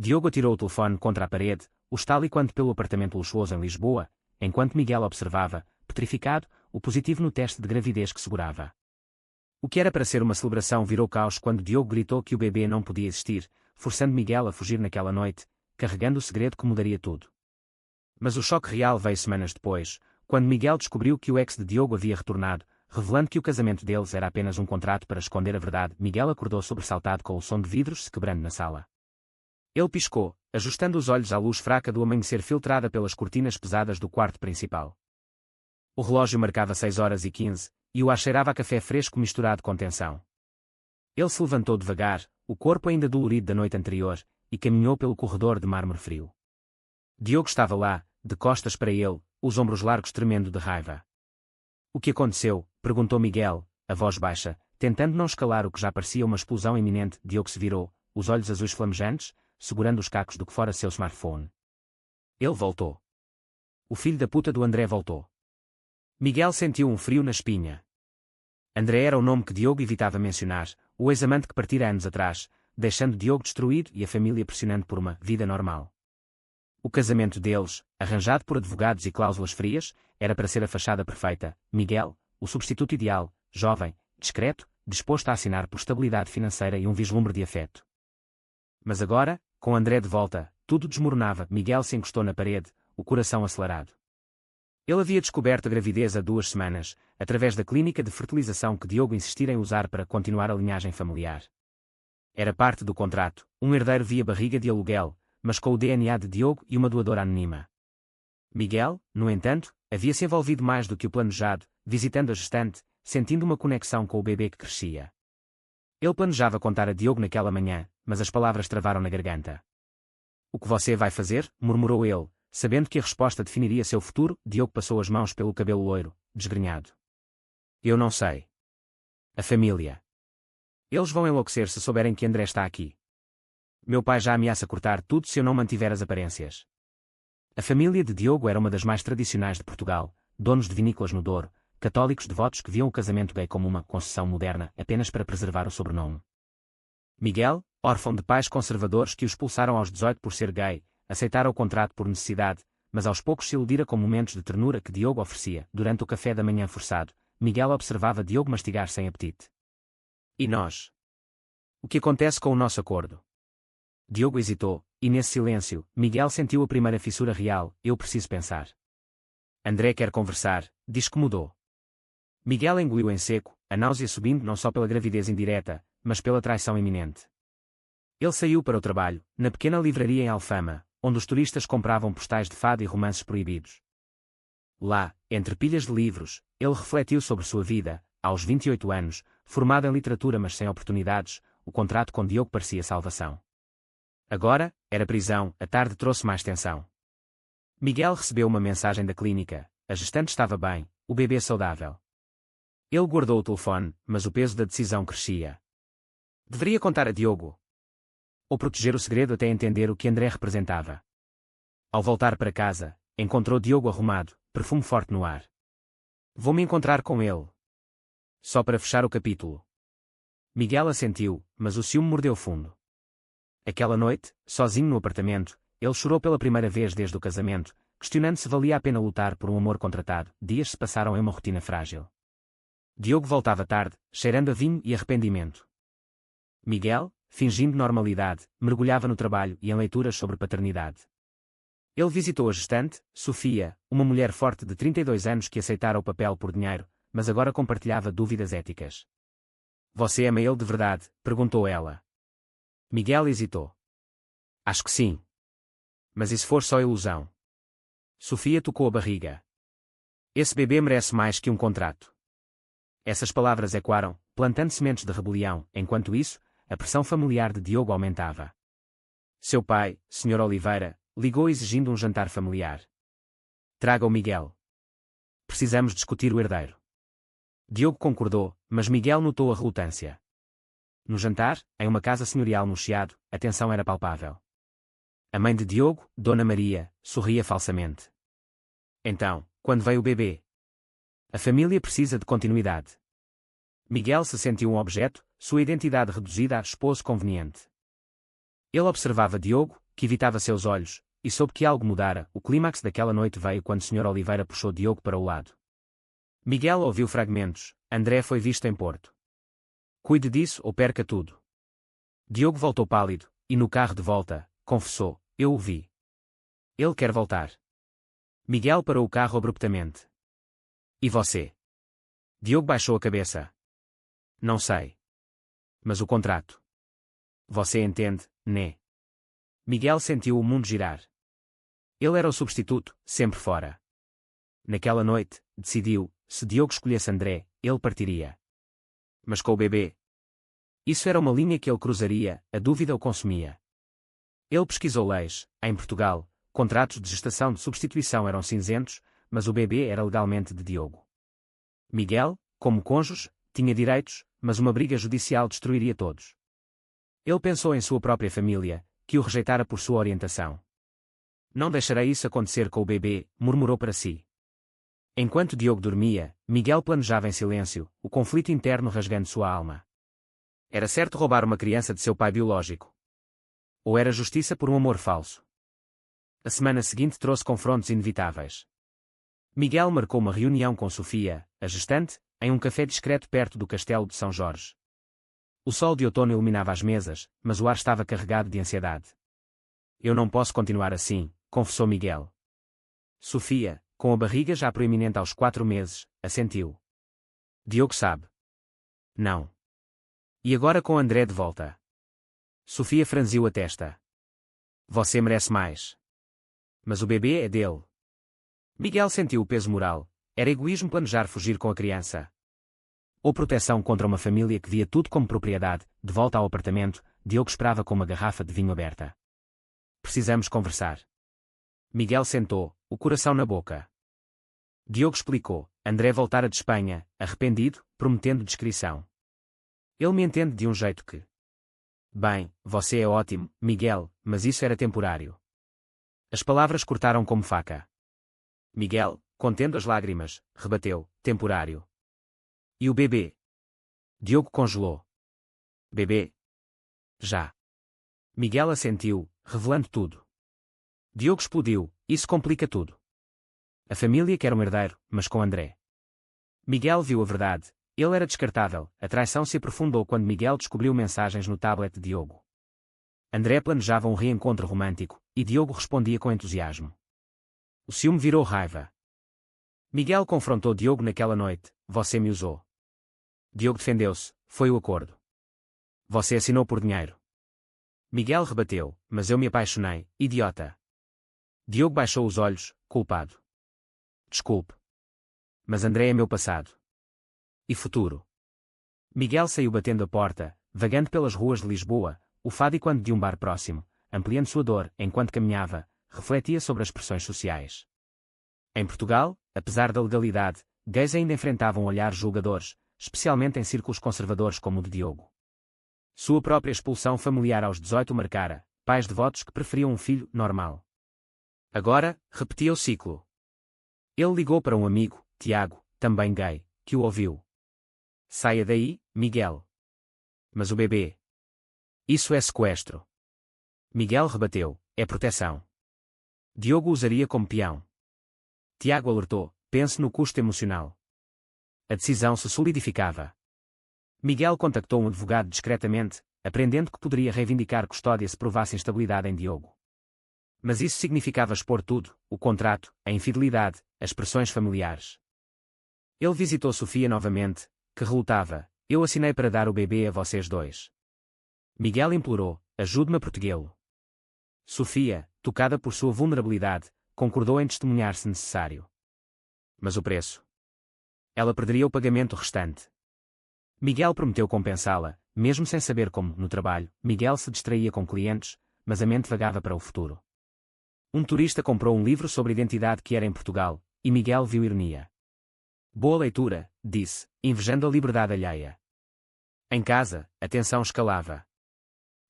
Diogo atirou o telefone contra a parede, o estalo quando pelo apartamento luxuoso em Lisboa, enquanto Miguel observava, petrificado, o positivo no teste de gravidez que segurava. O que era para ser uma celebração virou caos quando Diogo gritou que o bebê não podia existir, forçando Miguel a fugir naquela noite, carregando o segredo que mudaria tudo. Mas o choque real veio semanas depois, quando Miguel descobriu que o ex de Diogo havia retornado, revelando que o casamento deles era apenas um contrato para esconder a verdade. Miguel acordou sobressaltado com o som de vidros se quebrando na sala. Ele piscou, ajustando os olhos à luz fraca do amanhecer filtrada pelas cortinas pesadas do quarto principal. O relógio marcava 6h15, e o ar cheirava a café fresco misturado com tensão. Ele se levantou devagar, o corpo ainda dolorido da noite anterior, e caminhou pelo corredor de mármore frio. Diogo estava lá, de costas para ele, os ombros largos tremendo de raiva. O que aconteceu? Perguntou Miguel, a voz baixa, tentando não escalar o que já parecia uma explosão iminente. Diogo se virou, os olhos azuis flamejantes, segurando os cacos do que fora seu smartphone. Ele voltou. O filho da puta do André voltou. Miguel sentiu um frio na espinha. André era o nome que Diogo evitava mencionar, o ex-amante que partira anos atrás, deixando Diogo destruído e a família pressionando por uma vida normal. O casamento deles, arranjado por advogados e cláusulas frias, era para ser a fachada perfeita. Miguel, o substituto ideal, jovem, discreto, disposto a assinar por estabilidade financeira e um vislumbre de afeto. Mas agora, com André de volta, tudo desmoronava. Miguel se encostou na parede, o coração acelerado. Ele havia descoberto a gravidez há 2 semanas, através da clínica de fertilização que Diogo insistira em usar para continuar a linhagem familiar. Era parte do contrato, um herdeiro via barriga de aluguel, mas com o DNA de Diogo e uma doadora anônima. Miguel, no entanto, havia-se envolvido mais do que o planejado, visitando a gestante, sentindo uma conexão com o bebê que crescia. Ele planejava contar a Diogo naquela manhã, mas as palavras travaram na garganta. O que você vai fazer? Murmurou ele, sabendo que a resposta definiria seu futuro. Diogo passou as mãos pelo cabelo loiro, desgrenhado. Eu não sei. A família. Eles vão enlouquecer se souberem que André está aqui. Meu pai já ameaça cortar tudo se eu não mantiver as aparências. A família de Diogo era uma das mais tradicionais de Portugal, donos de vinícolas no Douro, católicos devotos que viam o casamento gay como uma concessão moderna apenas para preservar o sobrenome. Miguel, órfão de pais conservadores que o expulsaram aos 18 por ser gay, aceitara o contrato por necessidade, mas aos poucos se iludira com momentos de ternura que Diogo oferecia. Durante o café da manhã forçado, Miguel observava Diogo mastigar sem apetite. E nós? O que acontece com o nosso acordo? Diogo hesitou, e nesse silêncio, Miguel sentiu a primeira fissura real. Eu preciso pensar. André quer conversar, diz que mudou. Miguel engoliu em seco, a náusea subindo não só pela gravidez indireta, mas pela traição iminente. Ele saiu para o trabalho, na pequena livraria em Alfama, onde os turistas compravam postais de fado e romances proibidos. Lá, entre pilhas de livros, ele refletiu sobre sua vida. Aos 28 anos, formado em literatura mas sem oportunidades, o contrato com Diogo parecia salvação. Agora, era prisão. A tarde trouxe mais tensão. Miguel recebeu uma mensagem da clínica. A gestante estava bem, o bebê saudável. Ele guardou o telefone, mas o peso da decisão crescia. Deveria contar a Diogo? Ou proteger o segredo até entender o que André representava? Ao voltar para casa, encontrou Diogo arrumado, perfume forte no ar. Vou-me encontrar com ele. Só para fechar o capítulo. Miguel assentiu, mas o ciúme mordeu fundo. Aquela noite, sozinho no apartamento, ele chorou pela primeira vez desde o casamento, questionando se valia a pena lutar por um amor contratado. Dias se passaram em uma rotina frágil. Diogo voltava tarde, cheirando a vinho e arrependimento. Miguel, fingindo normalidade, mergulhava no trabalho e em leituras sobre paternidade. Ele visitou a gestante, Sofia, uma mulher forte de 32 anos que aceitara o papel por dinheiro, mas agora compartilhava dúvidas éticas. Você ama ele de verdade? Perguntou ela. Miguel hesitou. Acho que sim. Mas e se for só ilusão? Sofia tocou a barriga. Esse bebê merece mais que um contrato. Essas palavras ecoaram, plantando sementes de rebelião. Enquanto isso, a pressão familiar de Diogo aumentava. Seu pai, Sr. Oliveira, ligou exigindo um jantar familiar. Traga o Miguel. Precisamos discutir o herdeiro. Diogo concordou, mas Miguel notou a relutância. No jantar, em uma casa senhorial no Chiado, a tensão era palpável. A mãe de Diogo, Dona Maria, sorria falsamente. Então, quando veio o bebê? A família precisa de continuidade. Miguel se sentiu um objeto, sua identidade reduzida a esposo conveniente. Ele observava Diogo, que evitava seus olhos, e soube que algo mudara. O clímax daquela noite veio quando o Sr. Oliveira puxou Diogo para o lado. Miguel ouviu fragmentos. André foi visto em Porto. Cuide disso ou perca tudo. Diogo voltou pálido, e no carro de volta, confessou, eu o vi. Ele quer voltar. Miguel parou o carro abruptamente. E você? Diogo baixou a cabeça. Não sei. Mas o contrato. Você entende, né? Miguel sentiu o mundo girar. Ele era o substituto, sempre fora. Naquela noite, decidiu, se Diogo escolhesse André, ele partiria. Mas com o bebê? Isso era uma linha que ele cruzaria, a dúvida o consumia. Ele pesquisou leis. Em Portugal, contratos de gestação de substituição eram cinzentos, mas o bebê era legalmente de Diogo. Miguel, como cônjuge, tinha direitos, mas uma briga judicial destruiria todos. Ele pensou em sua própria família, que o rejeitara por sua orientação. Não deixarei isso acontecer com o bebê, murmurou para si. Enquanto Diogo dormia, Miguel planejava em silêncio, o conflito interno rasgando sua alma. Era certo roubar uma criança de seu pai biológico? Ou era justiça por um amor falso? A semana seguinte trouxe confrontos inevitáveis. Miguel marcou uma reunião com Sofia, a gestante, em um café discreto perto do Castelo de São Jorge. O sol de outono iluminava as mesas, mas o ar estava carregado de ansiedade. Eu não posso continuar assim, confessou Miguel. Sofia, com a barriga já proeminente aos 4 meses, assentiu. Diogo sabe. Não. E agora com André de volta? Sofia franziu a testa. Você merece mais. Mas o bebê é dele. Miguel sentiu o peso moral. Era egoísmo planejar fugir com a criança. Ou proteção contra uma família que via tudo como propriedade. De volta ao apartamento, Diogo esperava com uma garrafa de vinho aberta. Precisamos conversar. Miguel sentou, o coração na boca. Diogo explicou. André voltara de Espanha, arrependido, prometendo discrição. Ele me entende de um jeito que... Bem, você é ótimo, Miguel, mas isso era temporário. As palavras cortaram como faca. Miguel, contendo as lágrimas, rebateu, temporário. E o bebê? Diogo congelou. Bebê? Já. Miguel assentiu, revelando tudo. Diogo explodiu, isso complica tudo. A família quer um herdeiro, mas com André. Miguel viu a verdade. Ele era descartável. A traição se aprofundou quando Miguel descobriu mensagens no tablet de Diogo. André planejava um reencontro romântico, e Diogo respondia com entusiasmo. O ciúme virou raiva. Miguel confrontou Diogo naquela noite. Você me usou. Diogo defendeu-se. Foi o acordo. Você assinou por dinheiro. Miguel rebateu. Mas eu me apaixonei, idiota. Diogo baixou os olhos, culpado. Desculpe. Mas André é meu passado. E futuro. Miguel saiu batendo a porta, vagando pelas ruas de Lisboa, ufadicando de um bar próximo, ampliando sua dor, enquanto caminhava, refletia sobre as pressões sociais. Em Portugal, apesar da legalidade, gays ainda enfrentavam olhares julgadores, especialmente em círculos conservadores como o de Diogo. Sua própria expulsão familiar aos 18 marcara, pais devotos que preferiam um filho normal. Agora, repetia o ciclo. Ele ligou para um amigo, Tiago, também gay, que o ouviu. Saia daí, Miguel. Mas o bebê? Isso é sequestro. Miguel rebateu, é proteção. Diogo usaria como peão. Tiago alertou, pense no custo emocional. A decisão se solidificava. Miguel contactou um advogado discretamente, aprendendo que poderia reivindicar custódia se provasse instabilidade em Diogo. Mas isso significava expor tudo, o contrato, a infidelidade, as pressões familiares. Ele visitou Sofia novamente, que relutava, eu assinei para dar o bebê a vocês dois. Miguel implorou, ajude-me a protegê-lo. Sofia, tocada por sua vulnerabilidade, concordou em testemunhar se necessário. Mas o preço? Ela perderia o pagamento restante. Miguel prometeu compensá-la, mesmo sem saber como, no trabalho, Miguel se distraía com clientes, mas a mente vagava para o futuro. Um turista comprou um livro sobre identidade que era em Portugal, e Miguel viu ironia. Boa leitura, disse, invejando a liberdade alheia. Em casa, a tensão escalava.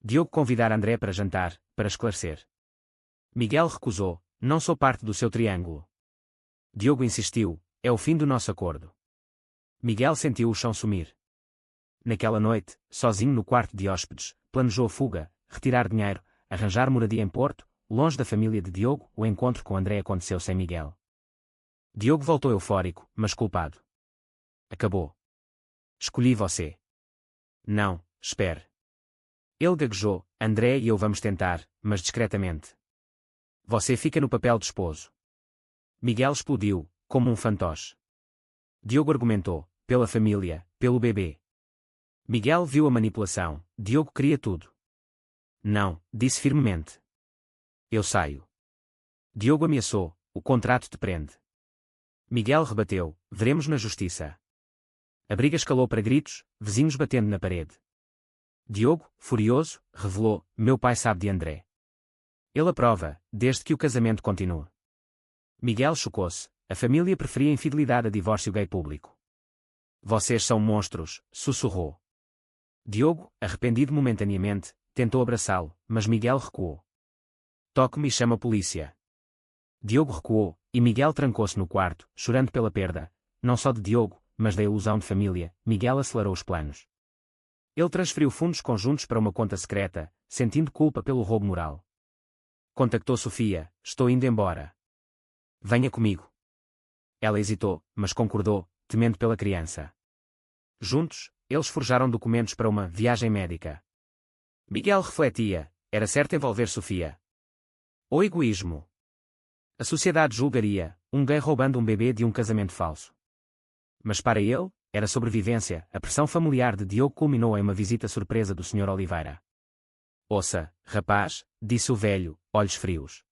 Diogo convidara André para jantar, para esclarecer. Miguel recusou, não sou parte do seu triângulo. Diogo insistiu, é o fim do nosso acordo. Miguel sentiu o chão sumir. Naquela noite, sozinho no quarto de hóspedes, planejou a fuga, retirar dinheiro, arranjar moradia em Porto, longe da família de Diogo. O encontro com André aconteceu sem Miguel. Diogo voltou eufórico, mas culpado. Acabou. Escolhi você. Não, espere. Ele gaguejou. André e eu vamos tentar, mas discretamente. Você fica no papel de esposo. Miguel explodiu, como um fantoche. Diogo argumentou, pela família, pelo bebê. Miguel viu a manipulação. Diogo queria tudo. Não, disse firmemente. Eu saio. Diogo ameaçou, o contrato te prende. Miguel rebateu, veremos na justiça. A briga escalou para gritos, vizinhos batendo na parede. Diogo, furioso, revelou, meu pai sabe de André. Ele aprova, desde que o casamento continue. Miguel chocou-se, a família preferia infidelidade a divórcio gay público. Vocês são monstros, sussurrou. Diogo, arrependido momentaneamente, tentou abraçá-lo, mas Miguel recuou. Toque-me e chama a polícia. Diogo recuou, e Miguel trancou-se no quarto, chorando pela perda, não só de Diogo, mas da ilusão de família. Miguel acelerou os planos. Ele transferiu fundos conjuntos para uma conta secreta, sentindo culpa pelo roubo moral. Contactou Sofia, estou indo embora. Venha comigo. Ela hesitou, mas concordou, temendo pela criança. Juntos, eles forjaram documentos para uma viagem médica. Miguel refletia, era certo envolver Sofia. O egoísmo. A sociedade julgaria, um gay roubando um bebê de um casamento falso. Mas para ele, era sobrevivência. A pressão familiar de Diogo culminou em uma visita surpresa do Sr. Oliveira. Ouça, rapaz, disse o velho, olhos frios.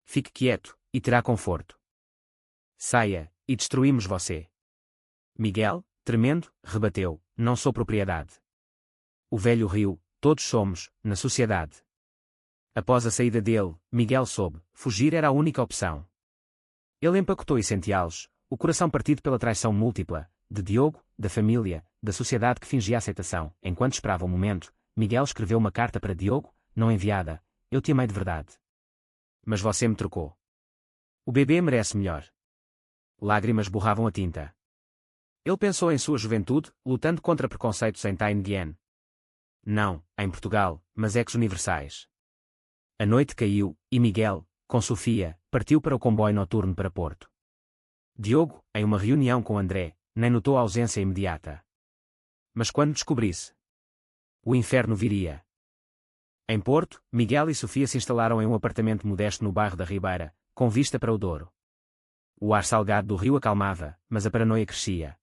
Fique quieto, e terá conforto. Saia, e destruímos você. Miguel, tremendo, rebateu, não sou propriedade. O velho riu, todos somos, na sociedade. Após a saída dele, Miguel soube, fugir era a única opção. Ele empacotou Essentials, o coração partido pela traição múltipla, de Diogo, da família, da sociedade que fingia aceitação. Enquanto esperava o momento, Miguel escreveu uma carta para Diogo, não enviada, eu te amei de verdade. Mas você me trocou. O bebê merece melhor. Lágrimas borravam a tinta. Ele pensou em sua juventude, lutando contra preconceitos em Tainguien. Não, em Portugal, mas ex-universais. A noite caiu, e Miguel, com Sofia, partiu para o comboio noturno para Porto. Diogo, em uma reunião com André, nem notou a ausência imediata. Mas quando descobrisse, o inferno viria. Em Porto, Miguel e Sofia se instalaram em um apartamento modesto no bairro da Ribeira, com vista para o Douro. O ar salgado do rio acalmava, mas a paranoia crescia.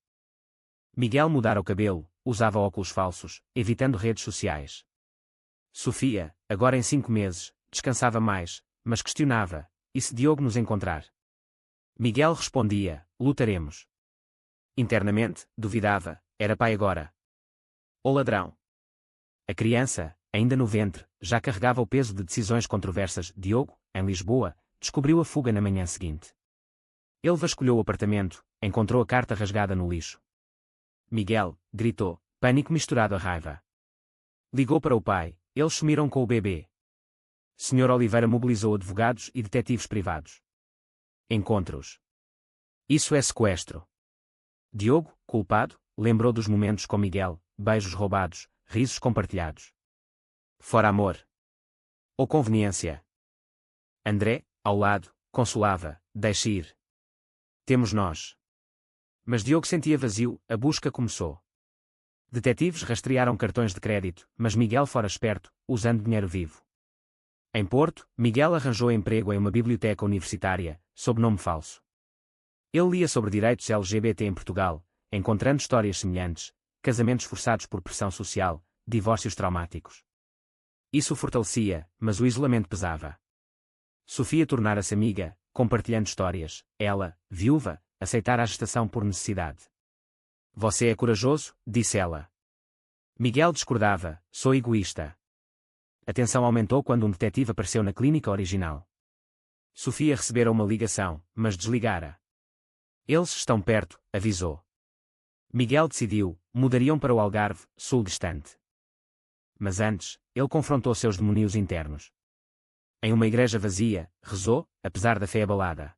Miguel mudara o cabelo, usava óculos falsos, evitando redes sociais. Sofia, agora em 5 meses, descansava mais, mas questionava, e se Diogo nos encontrar? Miguel respondia, lutaremos. Internamente, duvidava, era pai agora. O ladrão. A criança, ainda no ventre, já carregava o peso de decisões controversas. Diogo, em Lisboa, descobriu a fuga na manhã seguinte. Ele vasculhou o apartamento, encontrou a carta rasgada no lixo. Miguel, gritou, pânico misturado a raiva. Ligou para o pai, eles sumiram com o bebê. Sr. Oliveira mobilizou advogados e detetives privados. Encontre-os. Isso é sequestro. Diogo, culpado, lembrou dos momentos com Miguel, beijos roubados, risos compartilhados. Fora amor. Ou conveniência. André, ao lado, consolava, deixe ir. Temos nós. Mas Diogo sentia vazio, a busca começou. Detetives rastrearam cartões de crédito, mas Miguel fora esperto, usando dinheiro vivo. Em Porto, Miguel arranjou emprego em uma biblioteca universitária, sob nome falso. Ele lia sobre direitos LGBT em Portugal, encontrando histórias semelhantes, casamentos forçados por pressão social, divórcios traumáticos. Isso o fortalecia, mas o isolamento pesava. Sofia tornara-se amiga, compartilhando histórias. Ela, viúva, aceitara a gestação por necessidade. Você é corajoso, disse ela. Miguel discordava, sou egoísta. A tensão aumentou quando um detetive apareceu na clínica original. Sofia recebera uma ligação, mas desligara. Eles estão perto, avisou. Miguel decidiu, mudariam para o Algarve, sul distante. Mas antes, ele confrontou seus demónios internos. Em uma igreja vazia, rezou, apesar da fé abalada.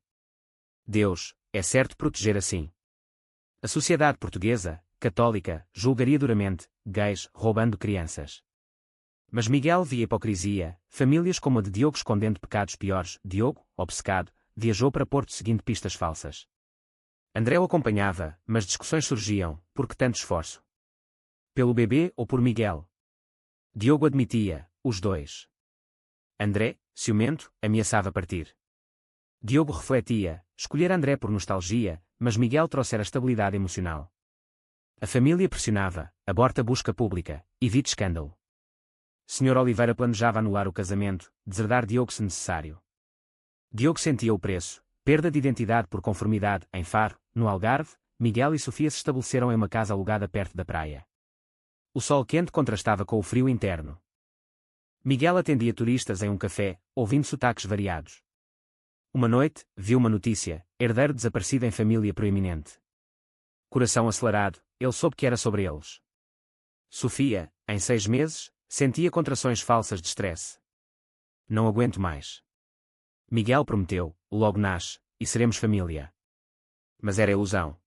Deus, é certo proteger assim. A sociedade portuguesa, católica, julgaria duramente, gays, roubando crianças. Mas Miguel via hipocrisia, famílias como a de Diogo escondendo pecados piores. Diogo, obcecado, viajou para Porto seguindo pistas falsas. André o acompanhava, mas discussões surgiam, por que tanto esforço? Pelo bebê ou por Miguel? Diogo admitia, os dois. André, ciumento, ameaçava partir. Diogo refletia, escolher André por nostalgia, mas Miguel trouxera estabilidade emocional. A família pressionava, aborta a busca pública, evite escândalo. Sr. Oliveira planejava anular o casamento, deserdar Diogo se necessário. Diogo sentia o preço, perda de identidade por conformidade. Em Faro, no Algarve, Miguel e Sofia se estabeleceram em uma casa alugada perto da praia. O sol quente contrastava com o frio interno. Miguel atendia turistas em um café, ouvindo sotaques variados. Uma noite, viu uma notícia: herdeiro desaparecido em família proeminente. Coração acelerado, ele soube que era sobre eles. Sofia, em 6 meses, sentia contrações falsas de estresse. Não aguento mais. Miguel prometeu, logo nasce, e seremos família. Mas era ilusão.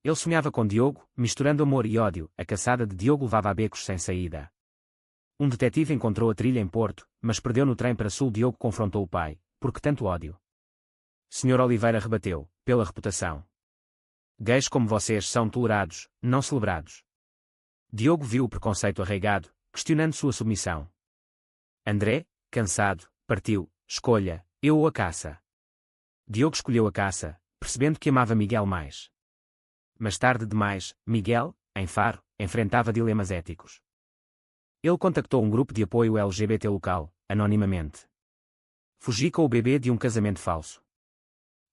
Ele sonhava com Diogo, misturando amor e ódio. A caçada de Diogo levava a becos sem saída. Um detetive encontrou a trilha em Porto, mas perdeu no trem para Sul. Diogo confrontou o pai. Por que tanto ódio? Sr. Oliveira rebateu, pela reputação. Gays como vocês são tolerados, não celebrados. Diogo viu o preconceito arraigado, questionando sua submissão. André, cansado, partiu, escolha, eu ou a caça. Diogo escolheu a caça, percebendo que amava Miguel mais. Mas tarde demais, Miguel, em Faro, enfrentava dilemas éticos. Ele contactou um grupo de apoio LGBT local, anonimamente. Fugi com o bebê de um casamento falso.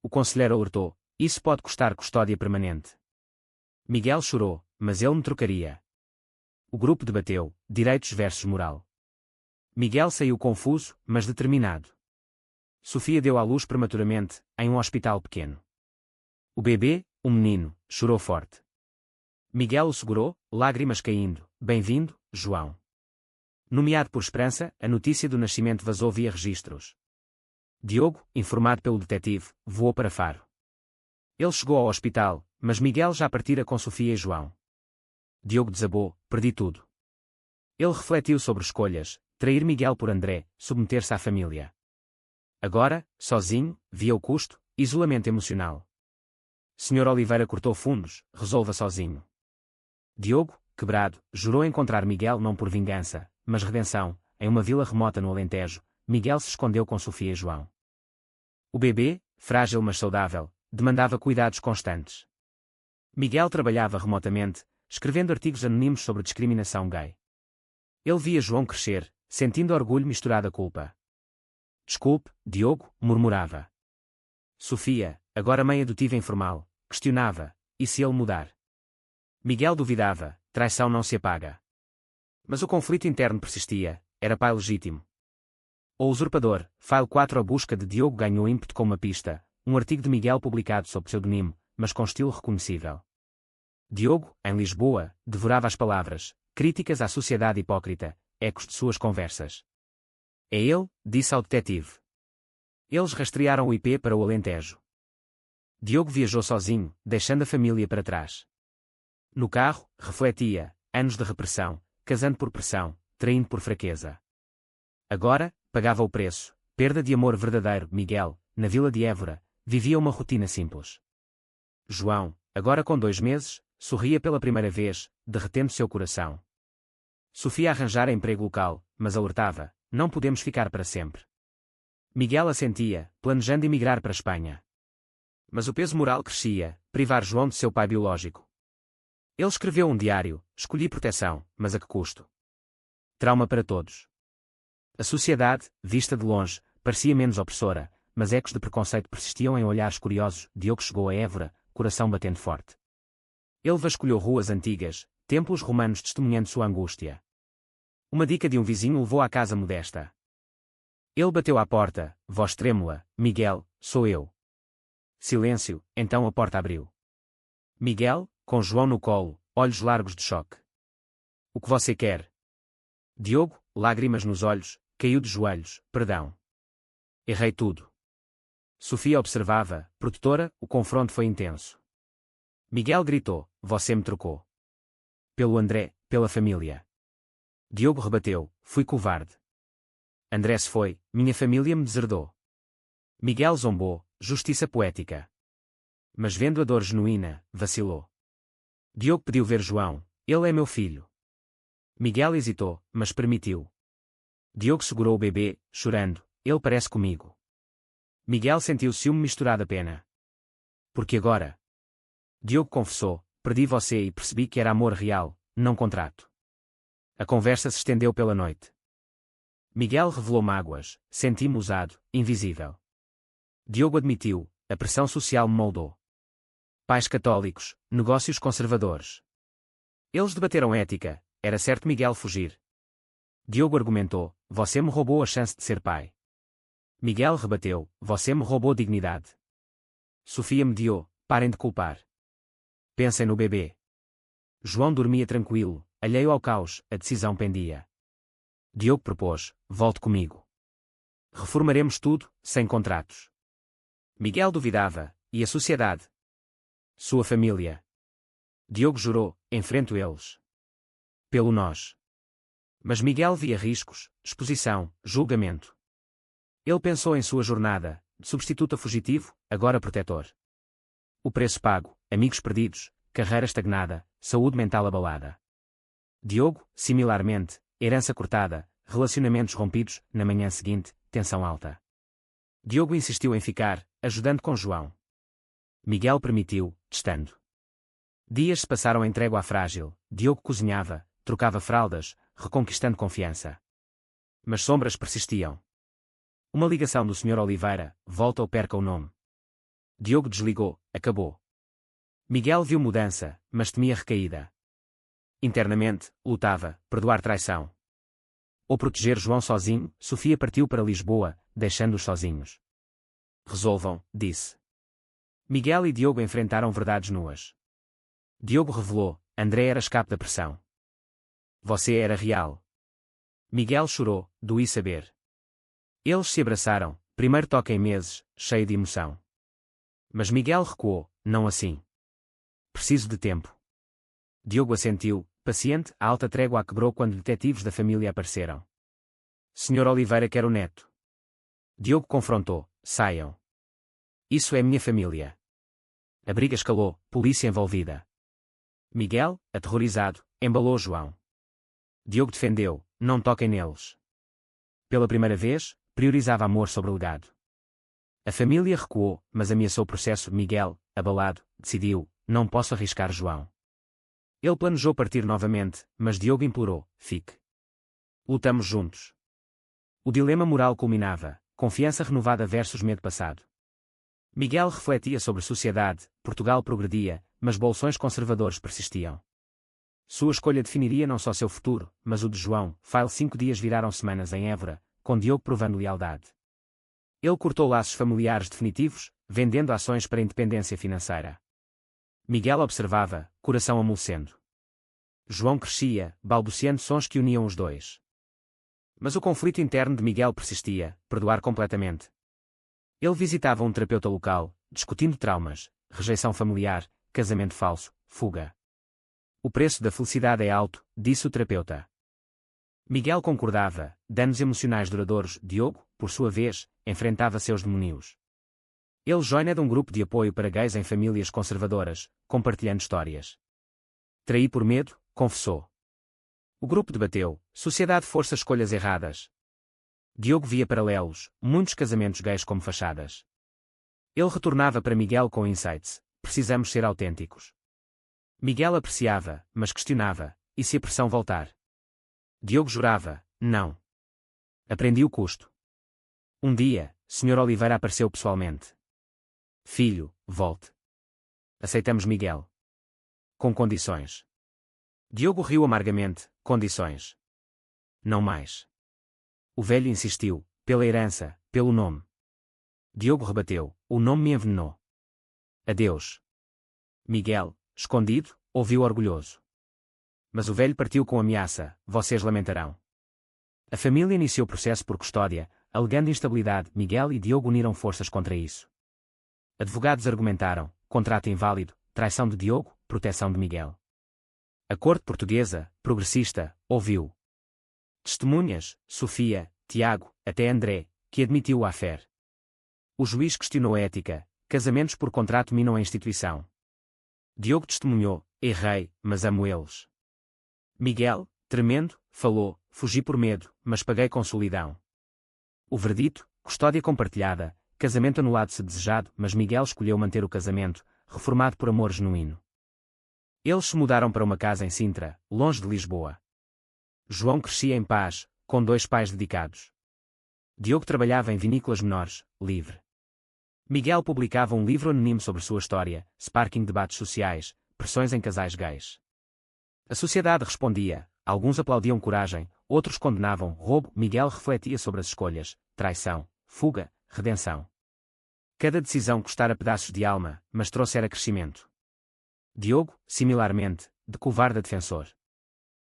O conselheiro alertou, isso pode custar custódia permanente. Miguel chorou, mas ele me trocaria. O grupo debateu, direitos versus moral. Miguel saiu confuso, mas determinado. Sofia deu à luz prematuramente, em um hospital pequeno. O bebê, um menino, chorou forte. Miguel o segurou, lágrimas caindo. Bem-vindo, João. Nomeado por Esperança, a notícia do nascimento vazou via registros. Diogo, informado pelo detetive, voou para Faro. Ele chegou ao hospital, mas Miguel já partira com Sofia e João. Diogo desabou, perdi tudo. Ele refletiu sobre escolhas, trair Miguel por André, submeter-se à família. Agora, sozinho, via o custo, isolamento emocional. Sr. Oliveira cortou fundos, resolva sozinho. Diogo, quebrado, jurou encontrar Miguel não por vingança, mas redenção. Em uma vila remota no Alentejo, Miguel se escondeu com Sofia e João. O bebê, frágil mas saudável, demandava cuidados constantes. Miguel trabalhava remotamente, escrevendo artigos anónimos sobre discriminação gay. Ele via João crescer, sentindo orgulho misturado a culpa. Desculpe, Diogo, murmurava. Sofia, agora mãe adotiva informal, questionava, e se ele mudar? Miguel duvidava, traição não se apaga. Mas o conflito interno persistia, era pai legítimo. O usurpador, File 4. A busca de Diogo ganhou ímpeto com uma pista, um artigo de Miguel publicado sob pseudonimo, mas com estilo reconhecível. Diogo, em Lisboa, devorava as palavras, críticas à sociedade hipócrita, ecos de suas conversas. É ele, disse ao detetive. Eles rastrearam o IP para o Alentejo. Diogo viajou sozinho, deixando a família para trás. No carro, refletia, anos de repressão, casando por pressão, traindo por fraqueza. Agora, pagava o preço, perda de amor verdadeiro. Miguel, na vila de Évora, vivia uma rotina simples. João, agora com 2 meses, sorria pela primeira vez, derretendo seu coração. Sofia arranjara emprego local, mas alertava, não podemos ficar para sempre. Miguel assentia, planejando emigrar para a Espanha. Mas o peso moral crescia, privar João de seu pai biológico. Ele escreveu um diário, escolhi proteção, mas a que custo? Trauma para todos. A sociedade, vista de longe, parecia menos opressora, mas ecos de preconceito persistiam em olhares curiosos. Diogo chegou a Évora, coração batendo forte. Ele vasculhou ruas antigas, templos romanos testemunhando sua angústia. Uma dica de um vizinho o levou à casa modesta. Ele bateu à porta, voz trêmula, Miguel, sou eu. Silêncio, então a porta abriu. Miguel, com João no colo, olhos largos de choque. O que você quer? Diogo, lágrimas nos olhos, caiu de joelhos, perdão. Errei tudo. Sofia observava, protetora, o confronto foi intenso. Miguel gritou, você me trocou. Pelo André, pela família. Diogo rebateu, fui covarde. André se foi, minha família me deserdou. Miguel zombou, justiça poética. Mas vendo a dor genuína, vacilou. Diogo pediu ver João, ele é meu filho. Miguel hesitou, mas permitiu. Diogo segurou o bebê, chorando, ele parece comigo. Miguel sentiu ciúme misturado a pena. Porque agora? Diogo confessou, perdi você e percebi que era amor real, não contrato. A conversa se estendeu pela noite. Miguel revelou mágoas, senti-me usado, invisível. Diogo admitiu, a pressão social me moldou. Pais católicos, negócios conservadores. Eles debateram ética, era certo Miguel fugir. Diogo argumentou, você me roubou a chance de ser pai. Miguel rebateu, você me roubou dignidade. Sofia mediou, parem de culpar. Pensem no bebê. João dormia tranquilo, alheio ao caos, a decisão pendia. Diogo propôs, volte comigo. Reformaremos tudo, sem contratos. Miguel duvidava, e a sociedade? Sua família. Diogo jurou, enfrento eles. Pelo nós. Mas Miguel via riscos, exposição, julgamento. Ele pensou em sua jornada, de substituto a fugitivo, agora protetor. O preço pago, amigos perdidos, carreira estagnada, saúde mental abalada. Diogo, similarmente, herança cortada, relacionamentos rompidos, na manhã seguinte, tensão alta. Diogo insistiu em ficar, ajudando com João. Miguel permitiu, testando. Dias se passaram em trégua frágil, Diogo cozinhava, trocava fraldas, reconquistando confiança. Mas sombras persistiam. Uma ligação do Sr. Oliveira, volta ou perca o nome. Diogo desligou, acabou. Miguel viu mudança, mas temia recaída. Internamente, lutava, perdoar traição. Ou proteger João sozinho, Sofia partiu para Lisboa, deixando-os sozinhos. Resolvam, disse. Miguel e Diogo enfrentaram verdades nuas. Diogo revelou, André era escape da pressão. Você era real. Miguel chorou, doí saber. Eles se abraçaram, primeiro toque em meses, cheio de emoção. Mas Miguel recuou, não assim. Preciso de tempo. Diogo assentiu, paciente, a alta trégua a quebrou quando detetives da família apareceram. Sr. Oliveira quer o neto. Diogo confrontou, saiam. Isso é minha família. A briga escalou, polícia envolvida. Miguel, aterrorizado, embalou João. Diogo defendeu, não toquem neles. Pela primeira vez, priorizava amor sobre legado. A família recuou, mas ameaçou o processo. Miguel, abalado, decidiu, não posso arriscar João. Ele planejou partir novamente, mas Diogo implorou, fique. Lutamos juntos. O dilema moral culminava, confiança renovada versus medo passado. Miguel refletia sobre sociedade, Portugal progredia, mas bolsões conservadores persistiam. Sua escolha definiria não só seu futuro, mas o de João. 5 dias viraram semanas em Évora, com Diogo provando lealdade. Ele cortou laços familiares definitivos, vendendo ações para a independência financeira. Miguel observava, coração amolecendo. João crescia, balbuciando sons que uniam os dois. Mas o conflito interno de Miguel persistia, perdoar completamente. Ele visitava um terapeuta local, discutindo traumas, rejeição familiar, casamento falso, fuga. O preço da felicidade é alto, disse o terapeuta. Miguel concordava, danos emocionais duradouros. Diogo, por sua vez, enfrentava seus demónios. Ele joina de um grupo de apoio para gays em famílias conservadoras, compartilhando histórias. Traí por medo, confessou. O grupo debateu, sociedade força escolhas erradas. Diogo via paralelos, muitos casamentos gays como fachadas. Ele retornava para Miguel com insights, precisamos ser autênticos. Miguel apreciava, mas questionava, e se a pressão voltar? Diogo jurava, não. Aprendi o custo. Um dia, Sr. Oliveira apareceu pessoalmente. Filho, volte. Aceitamos Miguel. Com condições. Diogo riu amargamente, condições. Não mais. O velho insistiu, pela herança, pelo nome. Diogo rebateu, o nome me envenenou. Adeus. Miguel, escondido, ouviu orgulhoso. Mas o velho partiu com ameaça, vocês lamentarão. A família iniciou processo por custódia, alegando instabilidade. Miguel e Diogo uniram forças contra isso. Advogados argumentaram, contrato inválido, traição de Diogo, proteção de Miguel. A corte portuguesa, progressista, ouviu. Testemunhas, Sofia, Tiago, até André, que admitiu a fé. O juiz questionou a ética, casamentos por contrato minam a instituição. Diogo testemunhou, errei, mas amo eles. Miguel, tremendo, falou, fugi por medo, mas paguei com solidão. O verdito, custódia compartilhada, casamento anulado se desejado, mas Miguel escolheu manter o casamento, reformado por amor genuíno. Eles se mudaram para uma casa em Sintra, longe de Lisboa. João crescia em paz, com 2 pais dedicados. Diogo trabalhava em vinícolas menores, livre. Miguel publicava um livro anónimo sobre sua história, sparking debates sociais, pressões em casais gays. A sociedade respondia, alguns aplaudiam coragem, outros condenavam roubo. Miguel refletia sobre as escolhas, traição, fuga, redenção. Cada decisão custara pedaços de alma, mas trouxera crescimento. Diogo, similarmente, de covarde a defensor.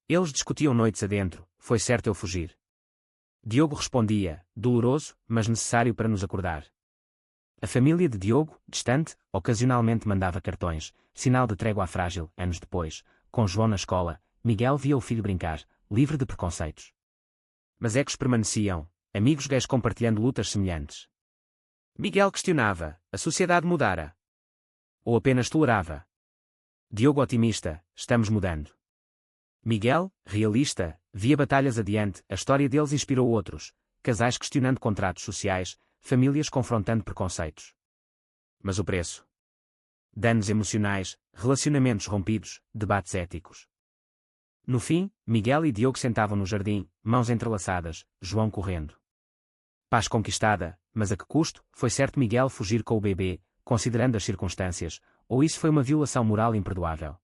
Eles discutiam noites adentro, foi certo eu fugir. Diogo respondia, doloroso, mas necessário para nos acordar. A família de Diogo, distante, ocasionalmente mandava cartões, sinal de trégua frágil. Anos depois, com João na escola, Miguel via o filho brincar, livre de preconceitos. Mas ecos permaneciam, amigos gays compartilhando lutas semelhantes. Miguel questionava, a sociedade mudara? Ou apenas tolerava? Diogo otimista, estamos mudando. Miguel, realista, via batalhas adiante, a história deles inspirou outros, casais questionando contratos sociais, famílias confrontando preconceitos. Mas o preço? Danos emocionais, relacionamentos rompidos, debates éticos. No fim, Miguel e Diogo sentavam no jardim, mãos entrelaçadas, João correndo. Paz conquistada, mas a que custo? Foi certo Miguel fugir com o bebê, considerando as circunstâncias, ou isso foi uma violação moral imperdoável?